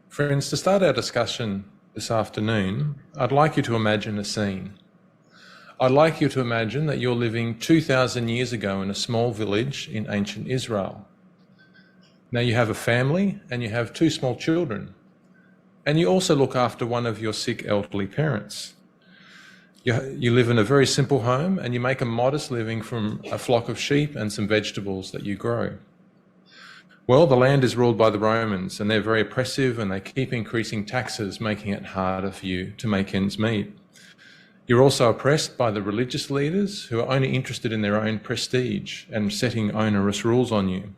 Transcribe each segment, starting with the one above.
Friends, to start our discussion this afternoon, I'd like you to imagine a scene. I'd like you to imagine that you're living 2,000 years ago in a small village in ancient Israel. Now you have a family and you have 2 small children, and you also look after one of your sick elderly parents. You live in a very simple home and you make a modest living from a flock of sheep and some vegetables that you grow. Well, the land is ruled by the Romans and they're very oppressive and they keep increasing taxes, making it harder for you to make ends meet. You're also oppressed by the religious leaders who are only interested in their own prestige and setting onerous rules on you.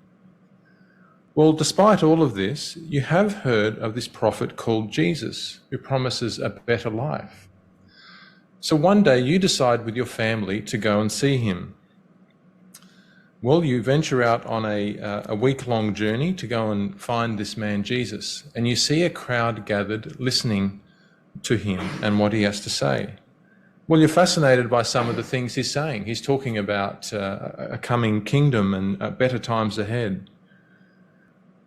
Well, despite all of this, you have heard of this prophet called Jesus who promises a better life. So one day you decide with your family to go and see him. Well, you venture out on a week-long journey to go and find this man Jesus, and you see a crowd gathered listening to him and what he has to say. Well, you're fascinated by some of the things he's saying. He's talking about a coming kingdom and better times ahead.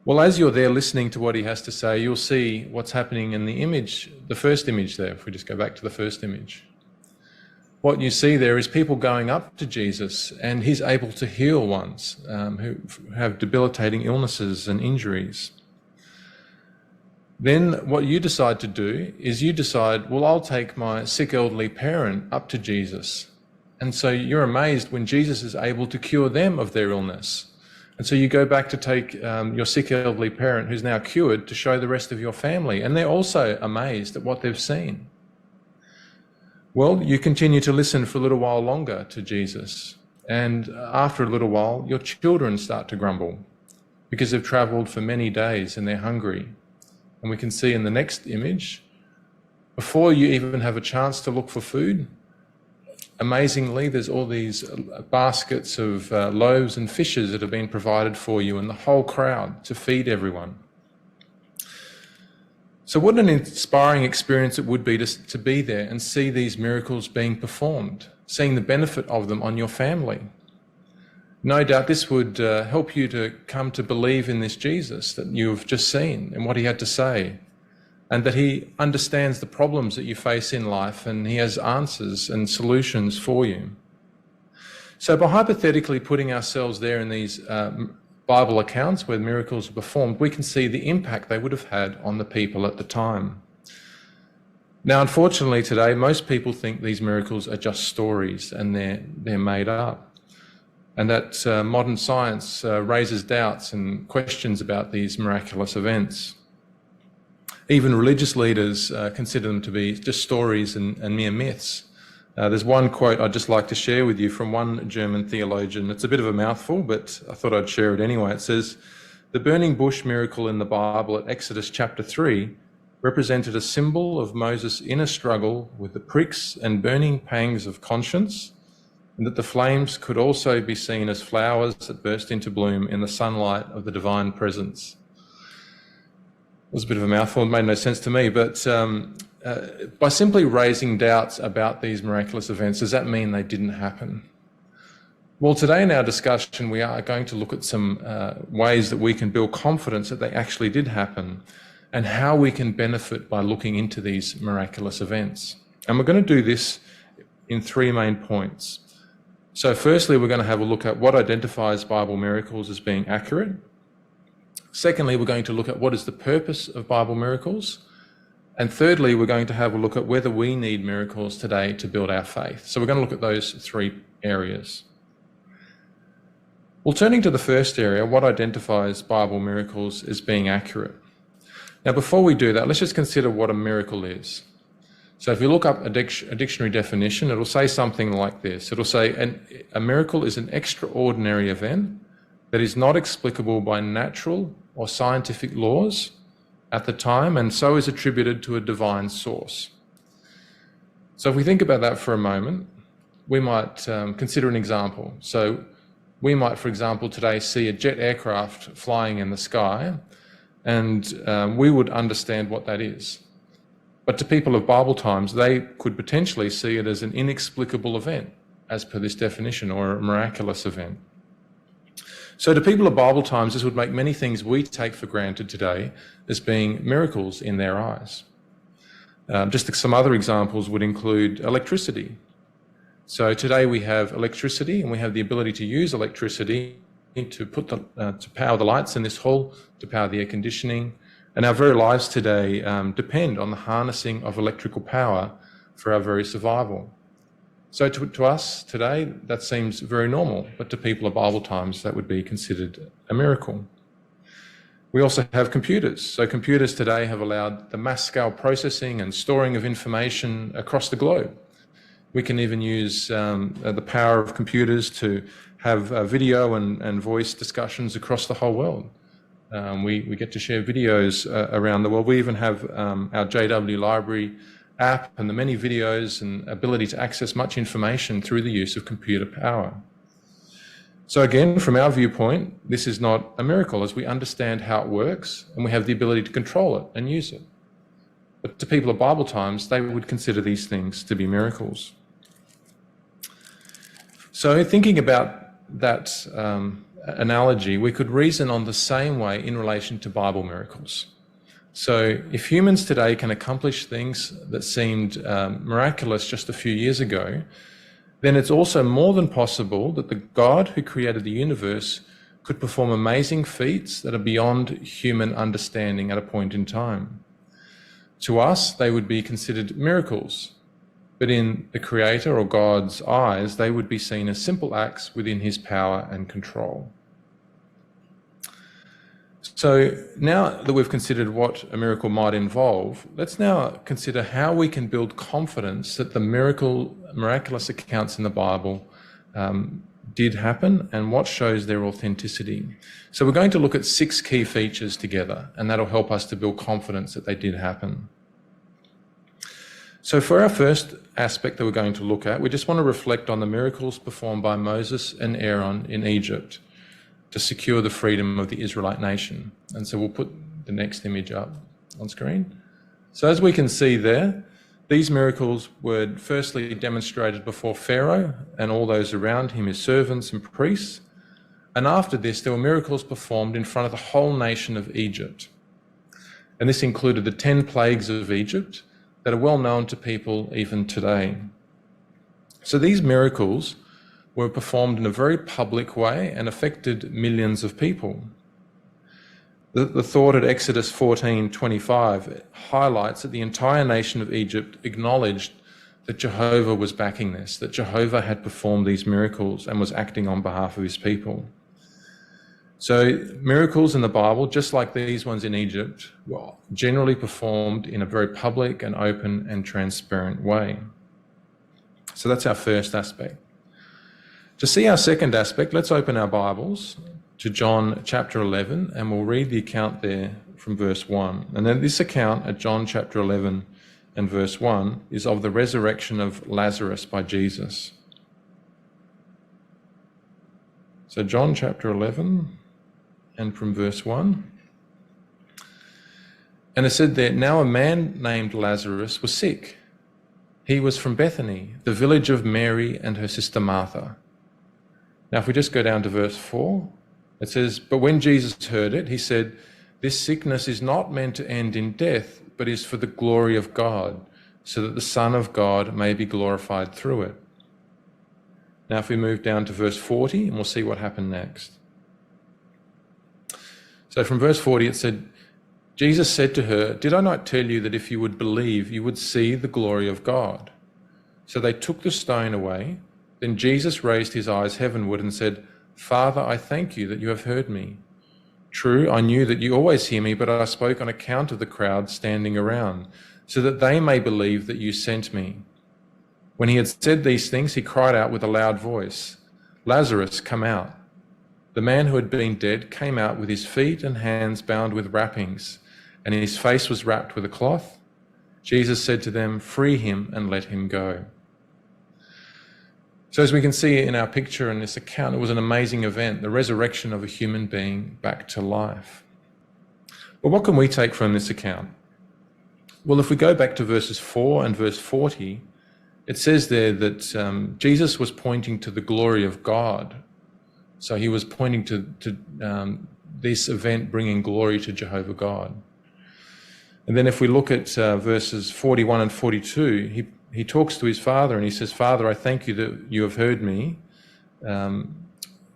Well, as you're there listening to what he has to say, you'll see what's happening in the image, the first image there, if we just go back to the first image. What you see there is people going up to Jesus and he's able to heal ones who have debilitating illnesses and injuries. Then what you decide to do is you decide, well, I'll take my sick elderly parent up to Jesus. And so you're amazed when Jesus is able to cure them of their illness. And so you go back to take your sick elderly parent who's now cured to show the rest of your family. And they're also amazed at what they've seen. Well, you continue to listen for a little while longer to Jesus. And after a little while, your children start to grumble because they've travelled for many days and they're hungry. And we can see in the next image, before you even have a chance to look for food, amazingly, there's all these baskets of loaves and fishes that have been provided for you and the whole crowd to feed everyone. So what an inspiring experience it would be to be there and see these miracles being performed, seeing the benefit of them on your family. No doubt this would help you to come to believe in this Jesus that you've just seen and what he had to say, and that he understands the problems that you face in life and he has answers and solutions for you. So by hypothetically putting ourselves there in these Bible accounts where miracles are performed, we can see the impact they would have had on the people at the time. Now, unfortunately today, most people think these miracles are just stories and they're made up, and that modern science raises doubts and questions about these miraculous events. Even religious leaders consider them to be just stories and mere myths. There's one quote I'd just like to share with you from one German theologian. It's a bit of a mouthful, but I thought I'd share it anyway. It says, "The burning bush miracle in the Bible at Exodus chapter 3 represented a symbol of Moses' inner struggle with the pricks and burning pangs of conscience, and that the flames could also be seen as flowers that burst into bloom in the sunlight of the divine presence." It was a bit of a mouthful, it made no sense to me, but by simply raising doubts about these miraculous events, does that mean they didn't happen? Well, today in our discussion, we are going to look at some ways that we can build confidence that they actually did happen and how we can benefit by looking into these miraculous events. And we're going to do this in 3 main points. So firstly, we're going to have a look at what identifies Bible miracles as being accurate. Secondly, we're going to look at what is the purpose of Bible miracles. And thirdly, we're going to have a look at whether we need miracles today to build our faith. So we're going to look at those 3 areas. Well, turning to the first area, what identifies Bible miracles as being accurate? Now, before we do that, let's just consider what a miracle is. So if you look up a dictionary definition, it'll say something like this. It'll say a miracle is an extraordinary event that is not explicable by natural or scientific laws at the time, and so is attributed to a divine source. So if we think about that for a moment, we might consider an example. So we might, for example, today see a jet aircraft flying in the sky, and we would understand what that is. But to people of Bible times, they could potentially see it as an inexplicable event, as per this definition, or a miraculous event. So to people of Bible times, this would make many things we take for granted today as being miracles in their eyes. Just some other examples would include electricity. So today we have electricity, and we have the ability to use electricity to to power the lights in this hall, to power the air conditioning, and our very lives today depend on the harnessing of electrical power for our very survival. So to us today, that seems very normal, but to people of Bible times, that would be considered a miracle. We also have computers. So computers today have allowed the mass scale processing and storing of information across the globe. We can even use the power of computers to have video and voice discussions across the whole world. We get to share videos around the world. We even have our JW Library app and the many videos and ability to access much information through the use of computer power. So again, from our viewpoint, this is not a miracle, as we understand how it works and we have the ability to control it and use it. But to people of Bible times, they would consider these things to be miracles. So thinking about that analogy, we could reason on the same way in relation to Bible miracles. So if humans today can accomplish things that seemed miraculous just a few years ago, then it's also more than possible that the God who created the universe could perform amazing feats that are beyond human understanding at a point in time. To us, they would be considered miracles, but in the Creator or God's eyes, they would be seen as simple acts within his power and control. So now that we've considered what a miracle might involve, let's now consider how we can build confidence that the miraculous accounts in the Bible did happen and what shows their authenticity. So we're going to look at 6 key features together, and that'll help us to build confidence that they did happen. So for our first aspect that we're going to look at, we just want to reflect on the miracles performed by Moses and Aaron in Egypt to secure the freedom of the Israelite nation. And so we'll put the next image up on screen. So as we can see there, these miracles were firstly demonstrated before Pharaoh and all those around him, his servants and priests. And after this, there were miracles performed in front of the whole nation of Egypt. And this included the 10 plagues of Egypt that are well known to people even today. So these miracles were performed in a very public way and affected millions of people. The thought at Exodus 14:25 highlights that the entire nation of Egypt acknowledged that Jehovah was backing this, that Jehovah had performed these miracles and was acting on behalf of his people. So miracles in the Bible, just like these ones in Egypt, were generally performed in a very public and open and transparent way. So that's our first aspect. To see our second aspect, let's open our Bibles to John chapter 11, and we'll read the account there from verse 1. And then this account at John chapter 11 and verse 1 is of the resurrection of Lazarus by Jesus. So John chapter 11 and from verse 1. And it said there, now a man named Lazarus was sick. He was from Bethany, the village of Mary and her sister Martha. Now, if we just go down to verse 4, it says, but when Jesus heard it, he said, this sickness is not meant to end in death, but is for the glory of God, so that the Son of God may be glorified through it. Now, if we move down to verse 40, and we'll see what happened next. So from verse 40, it said, Jesus said to her, did I not tell you that if you would believe, you would see the glory of God? So they took the stone away. Then Jesus raised his eyes heavenward and said, Father, I thank you that you have heard me. True, I knew that you always hear me, but I spoke on account of the crowd standing around, so that they may believe that you sent me. When he had said these things, he cried out with a loud voice, Lazarus, come out. The man who had been dead came out with his feet and hands bound with wrappings, and his face was wrapped with a cloth. Jesus said to them, free him and let him go. So as we can see in our picture in this account, it was an amazing event, the resurrection of a human being back to life. But what can we take from this account? Well, if we go back to verses 4 and verse 40, it says there that Jesus was pointing to the glory of God So he was pointing to this event bringing glory to Jehovah God. And then if we look at verses 41 and 42, he talks to his father and he says, "Father, I thank you that you have heard me.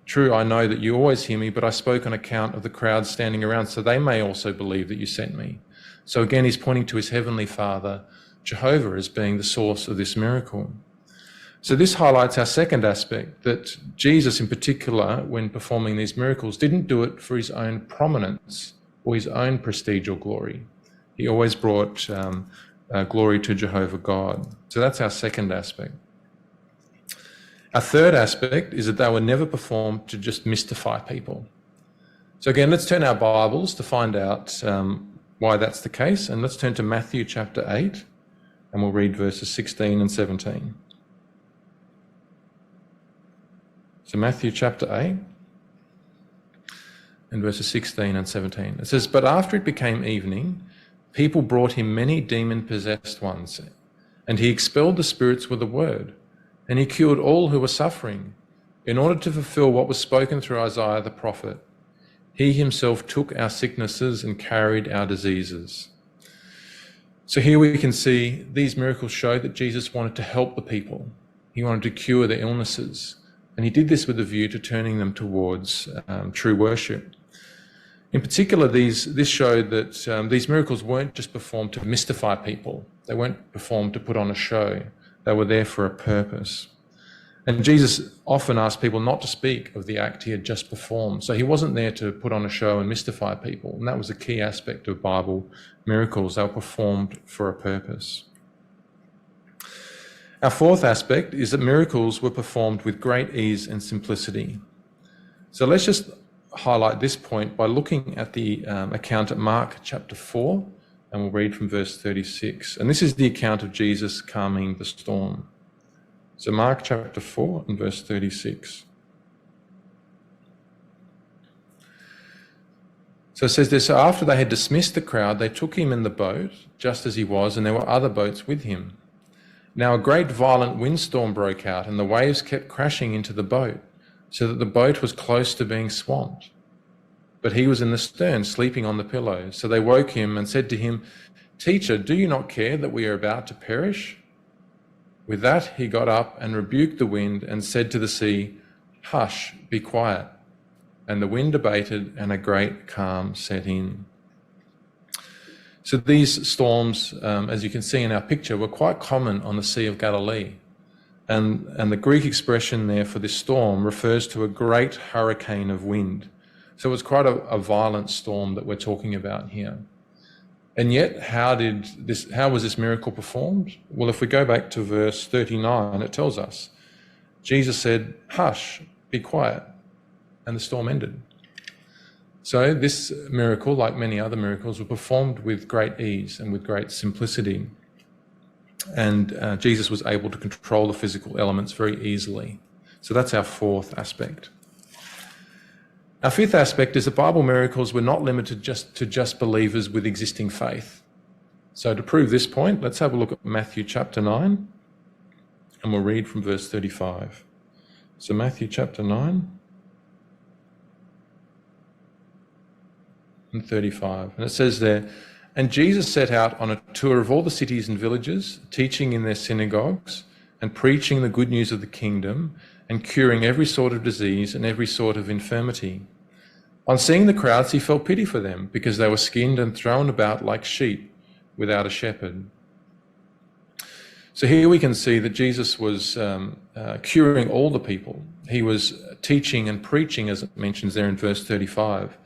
True, I know that you always hear me, but I spoke on account of the crowd standing around, so they may also believe that you sent me." So again, he's pointing to his heavenly Father, Jehovah, as being the source of this miracle. So this highlights our second aspect, that Jesus in particular, when performing these miracles, didn't do it for his own prominence or his own prestige or glory. He always brought glory to Jehovah God. So that's our second aspect. Our third aspect is that they were never performed to just mystify people. So again, let's turn our Bibles to find out why that's the case. And let's turn to Matthew chapter 8, and we'll read verses 16 and 17. So Matthew chapter 8 and verses 16 and 17. It says, "But after it became evening, people brought him many demon-possessed ones, and he expelled the spirits with a word, and he cured all who were suffering, in order to fulfill what was spoken through Isaiah the prophet. He himself took our sicknesses and carried our diseases." So here we can see these miracles show that Jesus wanted to help the people. He wanted to cure their illnesses, and he did this with a view to turning them towards true worship. In particular, this showed that these miracles weren't just performed to mystify people. They weren't performed to put on a show. They were there for a purpose. And Jesus often asked people not to speak of the act he had just performed. So he wasn't there to put on a show and mystify people. And that was a key aspect of Bible miracles. They were performed for a purpose. Our fourth aspect is that miracles were performed with great ease and simplicity. So let's just highlight this point by looking at the account at Mark chapter 4, and we'll read from verse 36. And this is the account of Jesus calming the storm. So Mark chapter 4 and verse 36. So it says this, "So after they had dismissed the crowd, they took him in the boat, just as he was, and there were other boats with him. Now a great violent windstorm broke out, and the waves kept crashing into the boat, so that the boat was close to being swamped. But he was in the stern, sleeping on the pillows. So they woke him and said to him, 'Teacher, do you not care that we are about to perish?' With that he got up and rebuked the wind and said to the sea, 'Hush, be quiet.' And the wind abated and a great calm set in." So these storms, as you can see in our picture, were quite common on the Sea of Galilee. And the Greek expression there for this storm refers to a great hurricane of wind. So it was quite a violent storm that we're talking about here. And yet, how was this miracle performed? Well, if we go back to verse 39, it tells us, Jesus said, "Hush, be quiet," and the storm ended. So this miracle, like many other miracles, were performed with great ease and with great simplicity. And Jesus was able to control the physical elements very easily. So that's our fourth aspect. Our fifth aspect is that Bible miracles were not limited to just believers with existing faith. So to prove this point, let's have a look at Matthew chapter 9, and we'll read from verse 35. So Matthew chapter 9 and 35. And it says there, "And Jesus set out on a tour of all the cities and villages, teaching in their synagogues and preaching the good news of the kingdom and curing every sort of disease and every sort of infirmity. On seeing the crowds, he felt pity for them because they were skinned and thrown about like sheep without a shepherd." So here we can see that Jesus was curing all the people. He was teaching and preaching, as it mentions there in verse 35.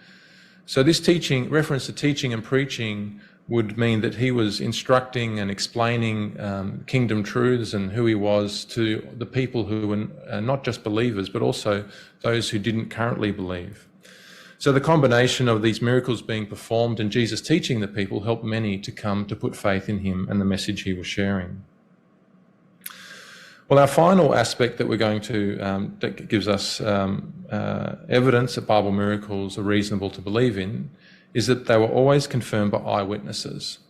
So this reference to teaching and preaching would mean that he was instructing and explaining kingdom truths and who he was to the people who were not just believers, but also those who didn't currently believe. So the combination of these miracles being performed and Jesus teaching the people helped many to come to put faith in him and the message he was sharing. Well, our final aspect that we're going to, that gives us evidence that Bible miracles are reasonable to believe in, is that they were always confirmed by eyewitnesses.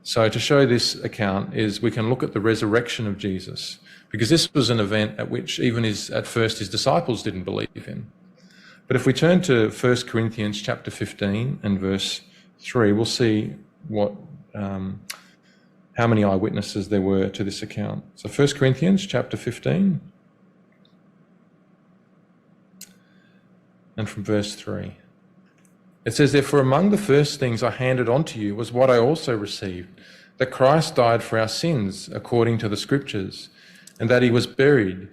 So to show this account is we can look at the resurrection of Jesus, because this was an event at which even at first his disciples didn't believe in. But if we turn to 1 Corinthians chapter 15 and verse 3, we'll see how many eyewitnesses there were to this account. So 1 Corinthians chapter 15 and from verse 3. It says, "Therefore among the first things I handed on to you was what I also received, that Christ died for our sins according to the Scriptures, and that he was buried.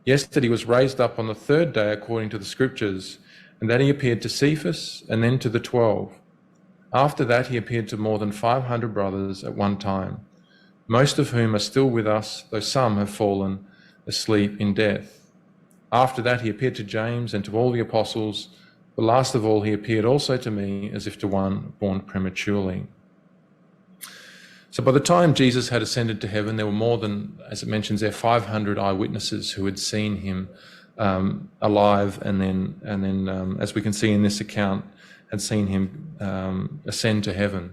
Yes, that he was raised up on the third day according to the Scriptures, and that he appeared to Cephas and then to the 12. After that he appeared to more than 500 brothers at one time, most of whom are still with us, though some have fallen asleep in death. After that he appeared to James and to all the apostles, but last of all he appeared also to me as if to one born prematurely." So by the time Jesus had ascended to heaven, there were more than, as it mentions there, 500 eyewitnesses who had seen him alive, and then, as we can see in this account, had seen him ascend to heaven.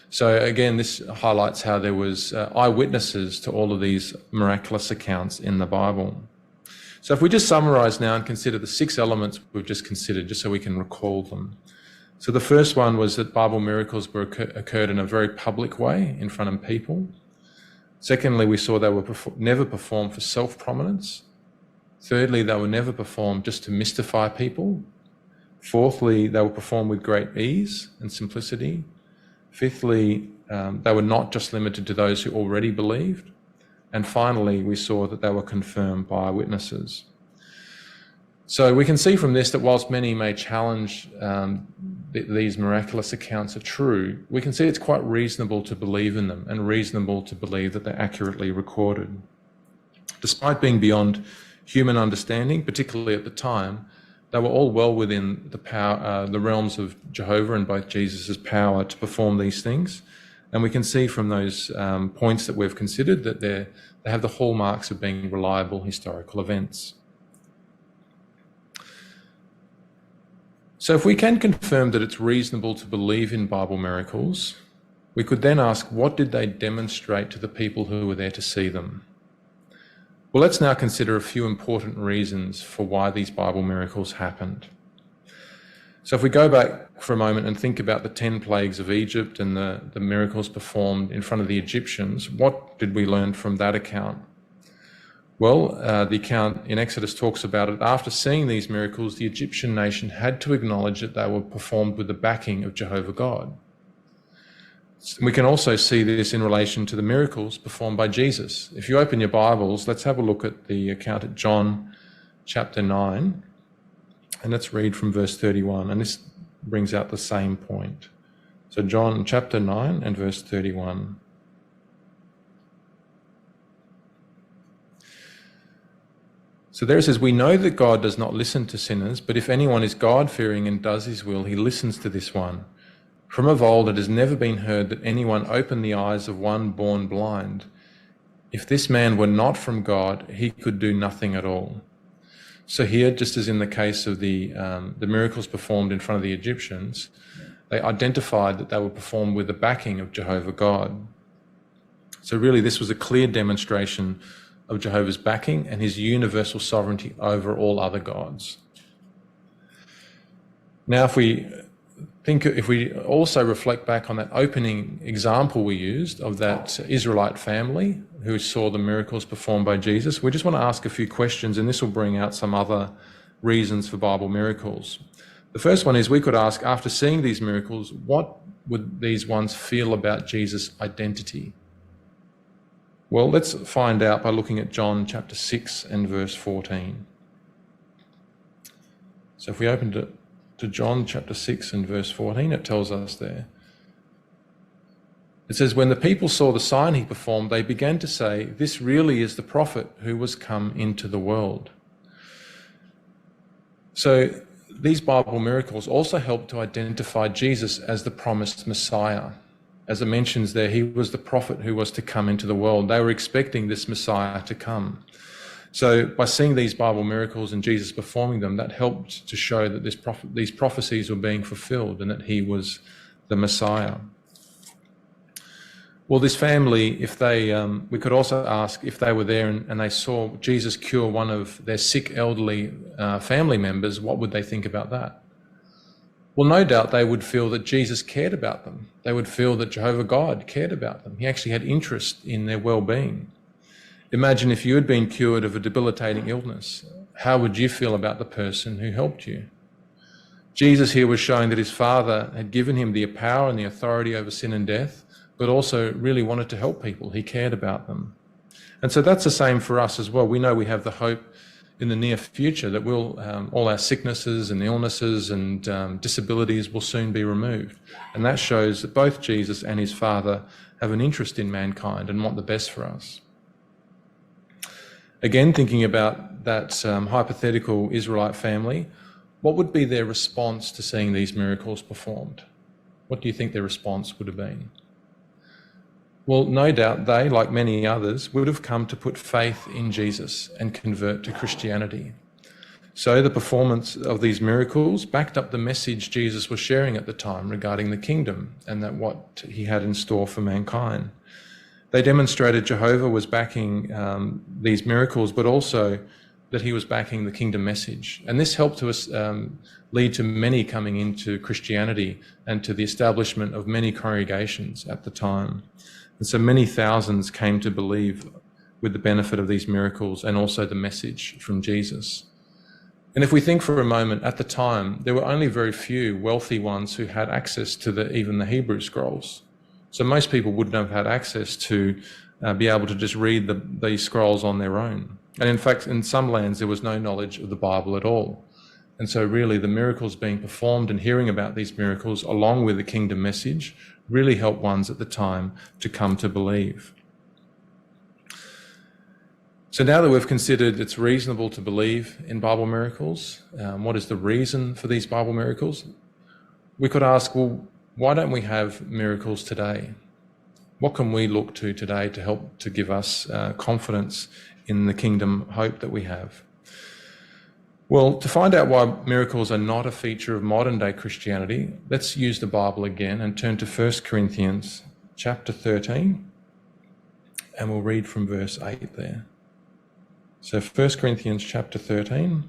So again, this highlights how there was eyewitnesses to all of these miraculous accounts in the Bible. So if we just summarize now and consider the 6 elements we've just considered, just so we can recall them. So the first one was that Bible miracles occurred in a very public way in front of people. Secondly, we saw they were never performed for self-prominence. Thirdly, they were never performed just to mystify people. Fourthly, they were performed with great ease and simplicity. Fifthly, they were not just limited to those who already believed. And finally, we saw that they were confirmed by eyewitnesses. So we can see from this that whilst many may challenge these miraculous accounts are true, we can see it's quite reasonable to believe in them and reasonable to believe that they're accurately recorded. Despite being beyond human understanding, particularly at the time, they were all well within the realms of Jehovah and both Jesus' power to perform these things. And we can see from those points that we've considered that they have the hallmarks of being reliable historical events. So if we can confirm that it's reasonable to believe in Bible miracles, we could then ask, what did they demonstrate to the people who were there to see them? Well, let's now consider a few important reasons for why these Bible miracles happened. So if we go back for a moment and think about the 10 plagues of Egypt and the miracles performed in front of the Egyptians, what did we learn from that account? Well, the account in Exodus talks about it. After seeing these miracles, the Egyptian nation had to acknowledge that they were performed with the backing of Jehovah God. We can also see this in relation to the miracles performed by Jesus. If you open your Bibles, let's have a look at the account at John chapter 9, and let's read from verse 31, and this brings out the same point. So John chapter 9 and verse 31. So there it says, "We know that God does not listen to sinners, but if anyone is God-fearing and does his will, he listens to this one. From of old it has never been heard that anyone opened the eyes of one born blind. If this man were not from God, he could do nothing at all." So here, just as in the case of the miracles performed in front of the Egyptians, they identified that they were performed with the backing of Jehovah God. So really this was a clear demonstration of Jehovah's backing and his universal sovereignty over all other gods. Now, if we also reflect back on that opening example we used of that Israelite family who saw the miracles performed by Jesus, we just want to ask a few questions, and this will bring out some other reasons for Bible miracles. The first one is, we could ask, after seeing these miracles, what would these ones feel about Jesus' identity? Well, let's find out by looking at John chapter 6 and verse 14. So if we open to John chapter 6 and verse 14, it tells us there. It says, "When the people saw the sign he performed, they began to say, 'This really is the prophet who was come into the world.'" So these Bible miracles also help to identify Jesus as the promised Messiah. As it mentions there, he was the prophet who was to come into the world. They were expecting this Messiah to come. So by seeing these Bible miracles and Jesus performing them, that helped to show that these prophecies were being fulfilled and that he was the Messiah. Well, this family, if they, we could also ask if they were there and they saw Jesus cure one of their sick elderly family members, what would they think about that? Well, no doubt they would feel that Jesus cared about them. They would feel that Jehovah God cared about them. He actually had interest in their well-being. Imagine if you had been cured of a debilitating illness. How would you feel about the person who helped you? Jesus here was showing that his Father had given him the power and the authority over sin and death, but also really wanted to help people. He cared about them. And so that's the same for us as well. We know we have the hope in the near future that we'll, all our sicknesses and illnesses and disabilities will soon be removed. And that shows that both Jesus and his Father have an interest in mankind and want the best for us. Again, thinking about that hypothetical Israelite family, what would be their response to seeing these miracles performed? What do you think their response would have been? Well, no doubt they, like many others, would have come to put faith in Jesus and convert to Christianity. So the performance of these miracles backed up the message Jesus was sharing at the time regarding the kingdom and that what he had in store for mankind. They demonstrated Jehovah was backing these miracles, but also that he was backing the kingdom message. And this helped to lead to many coming into Christianity and to the establishment of many congregations at the time. And so many thousands came to believe with the benefit of these miracles and also the message from Jesus. And if we think for a moment, at the time, there were only very few wealthy ones who had access to even the Hebrew scrolls. So most people wouldn't have had access to be able to just read these scrolls on their own. And in fact, in some lands, there was no knowledge of the Bible at all. And so really the miracles being performed and hearing about these miracles along with the kingdom message really helped ones at the time to come to believe. So now that we've considered it's reasonable to believe in Bible miracles, what is the reason for these Bible miracles? We could ask, well, why don't we have miracles today? What can we look to today to help to give us confidence in the kingdom hope that we have? Well, to find out why miracles are not a feature of modern day Christianity, let's use the Bible again and turn to 1 Corinthians chapter 13, and we'll read from verse 8 there. So 1 Corinthians chapter 13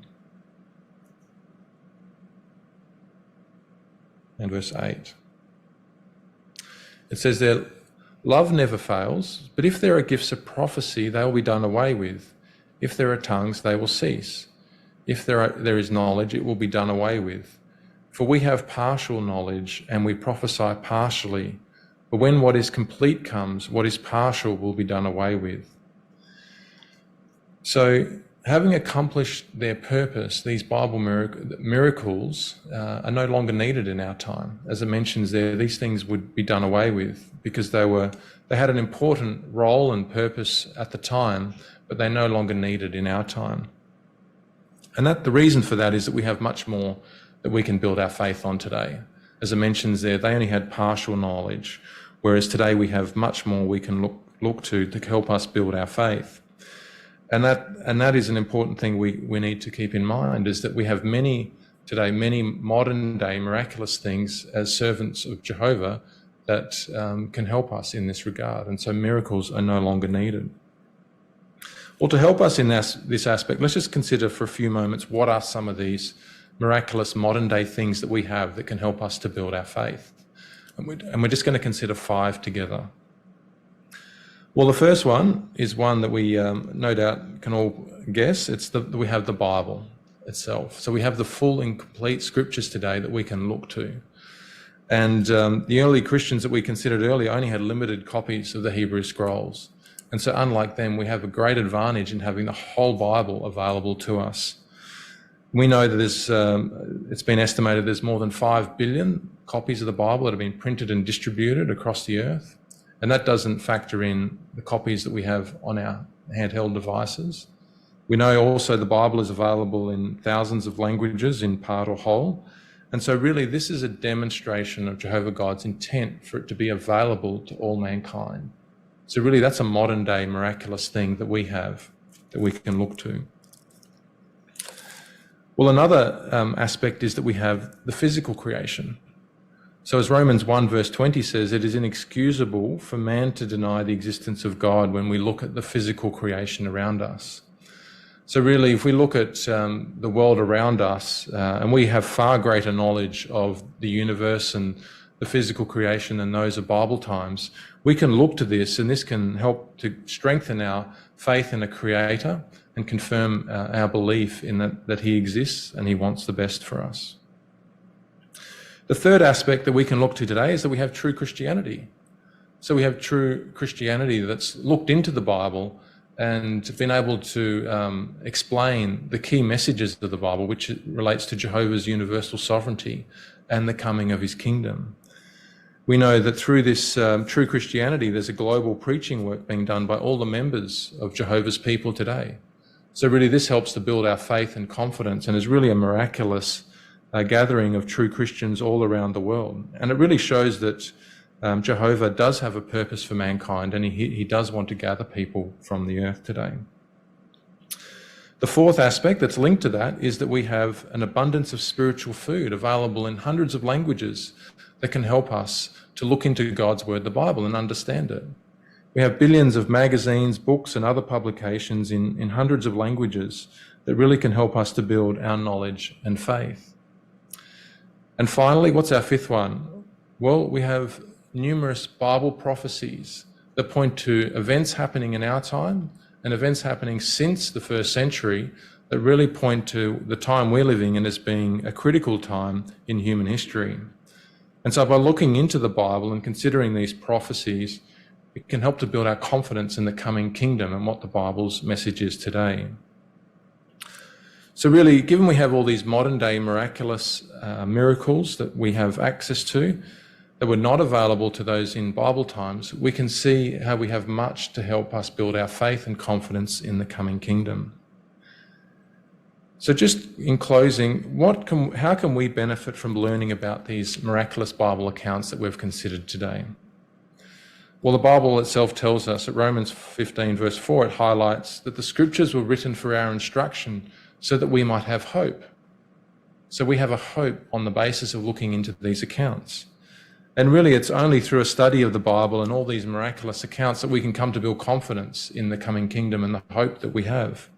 and verse 8. It says there, love never fails, but if there are gifts of prophecy, they will be done away with. If there are tongues, they will cease. If there is knowledge, it will be done away with. For we have partial knowledge and we prophesy partially. But when what is complete comes, what is partial will be done away with. So having accomplished their purpose, these Bible miracles are no longer needed in our time. As it mentions there, these things would be done away with because they had an important role and purpose at the time, but they're no longer needed in our time. And the reason for that is that we have much more that we can build our faith on today. As it mentions there, they only had partial knowledge, whereas today we have much more we can look to help us build our faith. And that is an important thing we need to keep in mind, is that we have many modern day miraculous things as servants of Jehovah that can help us in this regard. And so miracles are no longer needed. Well, to help us in this aspect, let's just consider for a few moments what are some of these miraculous modern day things that we have that can help us to build our faith. And we're just going to consider 5 together. Well, the first one is one that we no doubt can all guess. We have the Bible itself. So we have the full and complete scriptures today that we can look to. And the early Christians that we considered earlier only had limited copies of the Hebrew scrolls. And so unlike them, we have a great advantage in having the whole Bible available to us. We know that it's been estimated there's more than 5 billion copies of the Bible that have been printed and distributed across the earth. And that doesn't factor in the copies that we have on our handheld devices. We know also the Bible is available in thousands of languages in part or whole. And so really this is a demonstration of Jehovah God's intent for it to be available to all mankind. So really that's a modern day miraculous thing that we have that we can look to. Well, another aspect is that we have the physical creation. So as Romans 1 verse 20 says, it is inexcusable for man to deny the existence of God when we look at the physical creation around us. So really, if we look at the world around us, and we have far greater knowledge of the universe and the physical creation than those of Bible times, we can look to this, and this can help to strengthen our faith in a creator and confirm our belief in that he exists and he wants the best for us. The third aspect that we can look to today is that we have true Christianity. So we have true Christianity that's looked into the Bible and been able to explain the key messages of the Bible, which relates to Jehovah's universal sovereignty and the coming of his kingdom. We know that through this true Christianity, there's a global preaching work being done by all the members of Jehovah's people today. So really this helps to build our faith and confidence, and is really a miraculous gathering of true Christians all around the world. And it really shows that Jehovah does have a purpose for mankind, and he does want to gather people from the earth today. The fourth aspect that's linked to that is that we have an abundance of spiritual food available in hundreds of languages that can help us to look into God's word, the Bible, and understand it. We have billions of magazines, books, and other publications in hundreds of languages that really can help us to build our knowledge and faith. And finally, what's our fifth one? Well, we have numerous Bible prophecies that point to events happening in our time and events happening since the first century that really point to the time we're living in as being a critical time in human history. And so by looking into the Bible and considering these prophecies, it can help to build our confidence in the coming kingdom and what the Bible's message is today. So really, given we have all these modern day miraculous miracles that we have access to, that were not available to those in Bible times, we can see how we have much to help us build our faith and confidence in the coming kingdom. So just in closing, how can we benefit from learning about these miraculous Bible accounts that we've considered today? Well, the Bible itself tells us at Romans 15 verse 4, it highlights that the scriptures were written for our instruction so that we might have hope. So we have a hope on the basis of looking into these accounts. And really, it's only through a study of the Bible and all these miraculous accounts that we can come to build confidence in the coming kingdom and the hope that we have.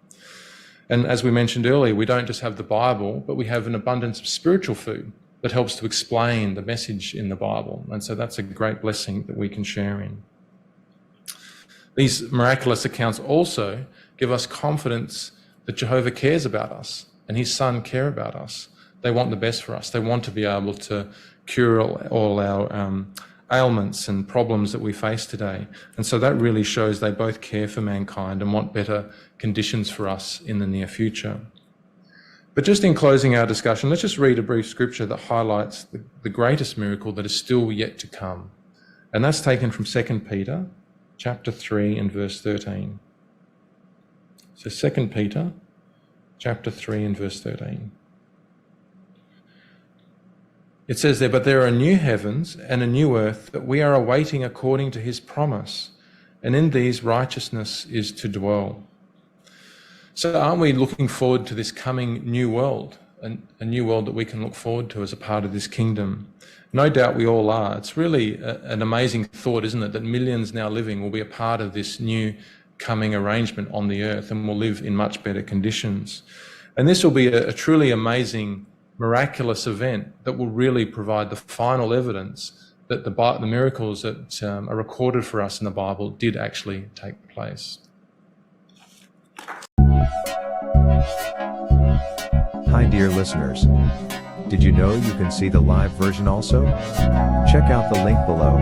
And as we mentioned earlier, we don't just have the Bible, but we have an abundance of spiritual food that helps to explain the message in the Bible. And so that's a great blessing that we can share in. These miraculous accounts also give us confidence that Jehovah cares about us and his Son care about us. They want the best for us. They want to be able to cure all our ailments and problems that we face today. And so that really shows they both care for mankind and want better conditions for us in the near future. But just in closing our discussion, let's just read a brief scripture that highlights the greatest miracle that is still yet to come. And that's taken from 2 Peter chapter 3 and verse 13. So 2 Peter chapter 3 and verse 13. It says there, "But there are new heavens and a new earth that we are awaiting according to his promise, and in these righteousness is to dwell." So aren't we looking forward to this coming new world, a new world that we can look forward to as a part of this kingdom? No doubt we all are. It's really an amazing thought, isn't it, that millions now living will be a part of this new coming arrangement on the earth and will live in much better conditions. And this will be a truly amazing, miraculous event that will really provide the final evidence that the miracles that are recorded for us in the Bible did actually take place. Hi dear listeners. Did you know you can see the live version also? Check out the link below.